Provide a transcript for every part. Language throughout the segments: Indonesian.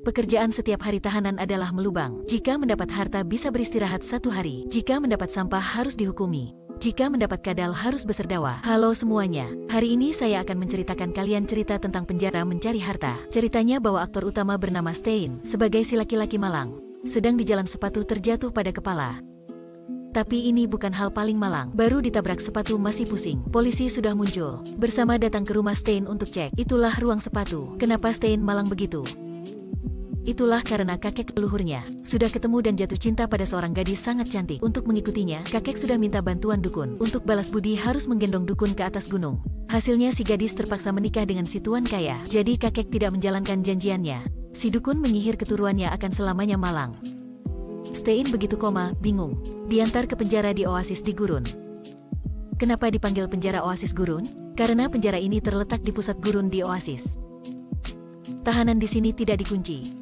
Pekerjaan setiap hari tahanan adalah melubang. Jika mendapat harta bisa beristirahat 1 hari. Jika mendapat sampah harus dihukumi. Jika mendapat kadal harus berserdawa. Halo semuanya, hari ini saya akan menceritakan kalian cerita tentang penjara mencari harta. Ceritanya bahwa aktor utama bernama Stein, sebagai si laki-laki malang, sedang di jalan sepatu terjatuh pada kepala. Tapi ini bukan hal paling malang. Baru ditabrak sepatu masih pusing. Polisi sudah muncul. Bersama datang ke rumah Stein untuk cek. Itulah ruang sepatu. Kenapa Stein malang begitu? Itulah karena kakek leluhurnya sudah ketemu dan jatuh cinta pada seorang gadis sangat cantik. Untuk mengikutinya, kakek sudah minta bantuan dukun. Untuk balas budi harus menggendong dukun ke atas gunung. Hasilnya si gadis terpaksa menikah dengan si tuan kaya. Jadi kakek tidak menjalankan janjiannya. Si dukun menyihir keturunannya akan selamanya malang. Stein begitu bingung. Diantar ke penjara di oasis di gurun. Kenapa dipanggil penjara oasis gurun? Karena penjara ini terletak di pusat gurun di oasis. Tahanan di sini tidak dikunci.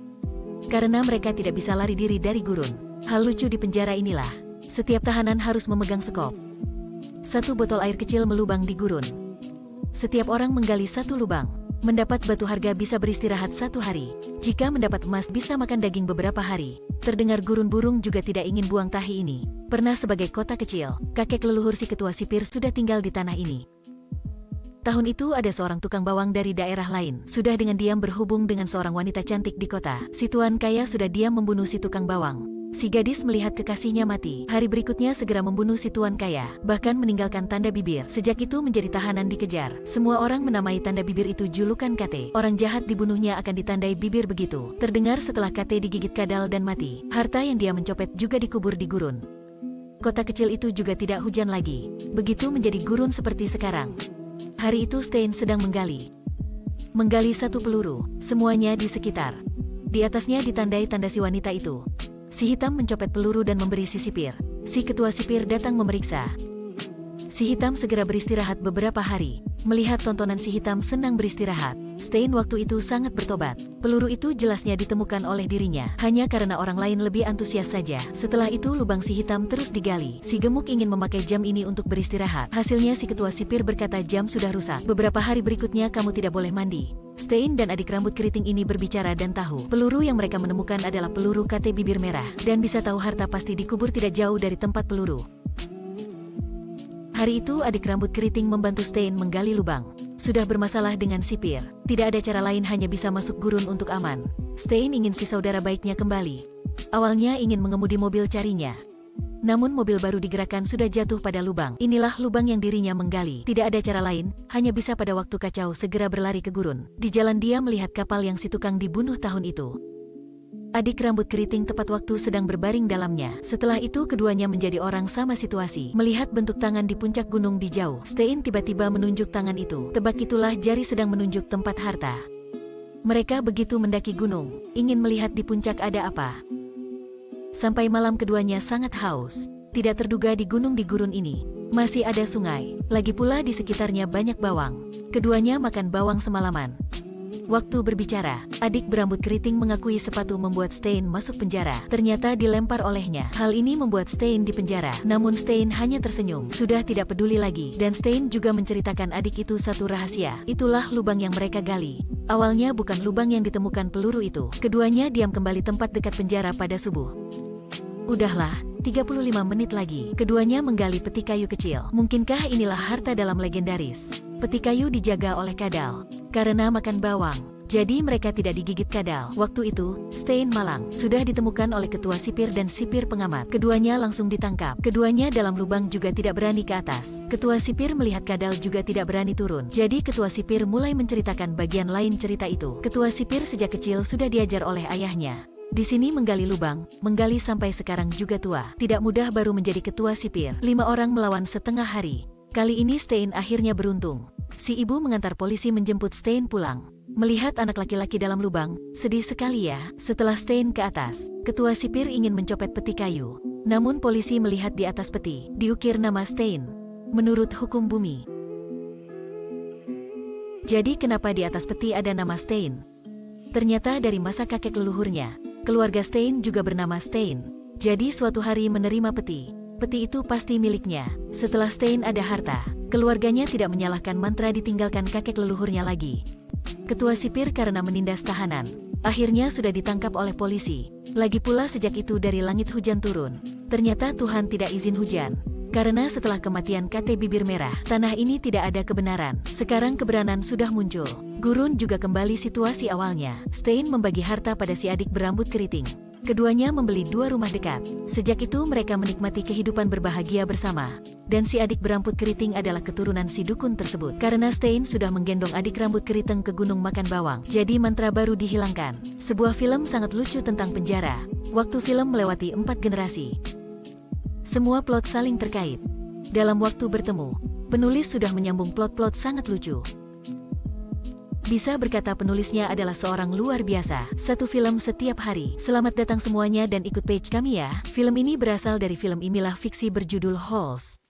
Karena mereka tidak bisa lari diri dari gurun. Hal lucu di penjara inilah, setiap tahanan harus memegang sekop. 1 botol air kecil melubang di gurun. Setiap orang menggali 1 lubang. Mendapat batu harga bisa beristirahat 1 hari. Jika mendapat emas bisa makan daging beberapa hari. Terdengar gurun burung juga tidak ingin buang tahi ini. Pernah sebagai kota kecil, kakek leluhur si ketua sipir sudah tinggal di tanah ini. Tahun itu ada seorang tukang bawang dari daerah lain. Sudah dengan diam berhubung dengan seorang wanita cantik di kota. Si tuan kaya sudah diam membunuh si tukang bawang. Si gadis melihat kekasihnya mati. Hari berikutnya segera membunuh si tuan kaya. Bahkan meninggalkan tanda bibir. Sejak itu menjadi tahanan dikejar. Semua orang menamai tanda bibir itu julukan KT. Orang jahat dibunuhnya akan ditandai bibir begitu. Terdengar setelah KT digigit kadal dan mati. Harta yang dia mencopet juga dikubur di gurun. Kota kecil itu juga tidak hujan lagi. Begitu menjadi gurun seperti sekarang. Hari itu Stein sedang menggali 1 peluru. Semuanya di sekitar. Di atasnya ditandai tanda si wanita itu. Si hitam mencopet peluru dan memberi si sipir. Si ketua sipir datang memeriksa. Si hitam segera beristirahat beberapa hari. Melihat tontonan si hitam senang beristirahat, Stein waktu itu sangat bertobat. Peluru itu jelasnya ditemukan oleh dirinya, hanya karena orang lain lebih antusias saja. Setelah itu lubang si hitam terus digali. Si gemuk ingin memakai jam ini untuk beristirahat. Hasilnya si ketua sipir berkata jam sudah rusak. Beberapa hari berikutnya kamu tidak boleh mandi. Stein dan adik rambut keriting ini berbicara dan tahu. Peluru yang mereka menemukan adalah peluru KT bibir merah. Dan bisa tahu harta pasti dikubur tidak jauh dari tempat peluru. Hari itu adik rambut keriting membantu Stein menggali lubang. Sudah bermasalah dengan sipir. Tidak ada cara lain hanya bisa masuk gurun untuk aman. Stein ingin si saudara baiknya kembali. Awalnya ingin mengemudi mobil carinya. Namun mobil baru digerakkan sudah jatuh pada lubang. Inilah lubang yang dirinya menggali. Tidak ada cara lain, hanya bisa pada waktu kacau segera berlari ke gurun. Di jalan dia melihat kapal yang si tukang dibunuh tahun itu. Adik rambut keriting tepat waktu sedang berbaring dalamnya. Setelah itu keduanya menjadi orang sama situasi. Melihat bentuk tangan di puncak gunung di jauh, Stein tiba-tiba menunjuk tangan itu. Tebak itulah jari sedang menunjuk tempat harta. Mereka begitu mendaki gunung, ingin melihat di puncak ada apa. Sampai malam keduanya sangat haus. Tidak terduga di gurun ini masih ada sungai. Lagi pula di sekitarnya banyak bawang. Keduanya makan bawang semalaman. Waktu berbicara, adik berambut keriting mengakui sepatu membuat Stein masuk penjara. Ternyata dilempar olehnya. Hal ini membuat Stein di penjara. Namun Stein hanya tersenyum. Sudah tidak peduli lagi. Dan Stein juga menceritakan adik itu satu rahasia. Itulah lubang yang mereka gali. Awalnya bukan lubang yang ditemukan peluru itu. Keduanya diam kembali tempat dekat penjara pada subuh. Udahlah, 35 menit lagi. Keduanya menggali peti kayu kecil. Mungkinkah inilah harta dalam legendaris? Peti kayu dijaga oleh kadal. Karena makan bawang, jadi mereka tidak digigit kadal. Waktu itu, Stein malang sudah ditemukan oleh ketua sipir dan sipir pengamat. Keduanya langsung ditangkap. Keduanya dalam lubang juga tidak berani ke atas. Ketua sipir melihat kadal juga tidak berani turun. Jadi ketua sipir mulai menceritakan bagian lain cerita itu. Ketua sipir sejak kecil sudah diajar oleh ayahnya. Di sini menggali lubang, menggali sampai sekarang juga tua. Tidak mudah baru menjadi ketua sipir. 5 orang melawan setengah hari. Kali ini Stein akhirnya beruntung. Si ibu mengantar polisi menjemput Stein pulang. Melihat anak laki-laki dalam lubang, sedih sekali ya. Setelah Stein ke atas, ketua sipir ingin mencopet peti kayu. Namun polisi melihat di atas peti, diukir nama Stein. Menurut hukum bumi. Jadi kenapa di atas peti ada nama Stein? Ternyata dari masa kakek leluhurnya, keluarga Stein juga bernama Stein. Jadi suatu hari menerima peti. Peti itu pasti miliknya. Setelah Stein ada harta, keluarganya tidak menyalahkan mantra ditinggalkan kakek leluhurnya lagi. Ketua sipir karena menindas tahanan, Akhirnya sudah ditangkap oleh polisi. Lagi pula sejak itu dari langit hujan turun. Ternyata Tuhan tidak izin hujan. Karena setelah kematian KT Bibir Merah, tanah ini tidak ada kebenaran. Sekarang kebenaran sudah muncul. Gurun juga kembali situasi awalnya. Stein membagi harta pada si adik berambut keriting. Keduanya membeli 2 rumah dekat. Sejak itu mereka menikmati kehidupan berbahagia bersama. Dan si adik berambut keriting adalah keturunan si dukun tersebut. Karena Stein sudah menggendong adik rambut keriting ke gunung makan bawang. Jadi mantra baru dihilangkan. Sebuah film sangat lucu tentang penjara. Waktu film melewati 4 generasi. Semua plot saling terkait. Dalam waktu bertemu, penulis sudah menyambung plot-plot sangat lucu. Bisa berkata penulisnya adalah seorang luar biasa. 1 film setiap hari. Selamat datang semuanya dan ikut page kami ya. Film ini berasal dari film Imilah Fiksi berjudul Halls.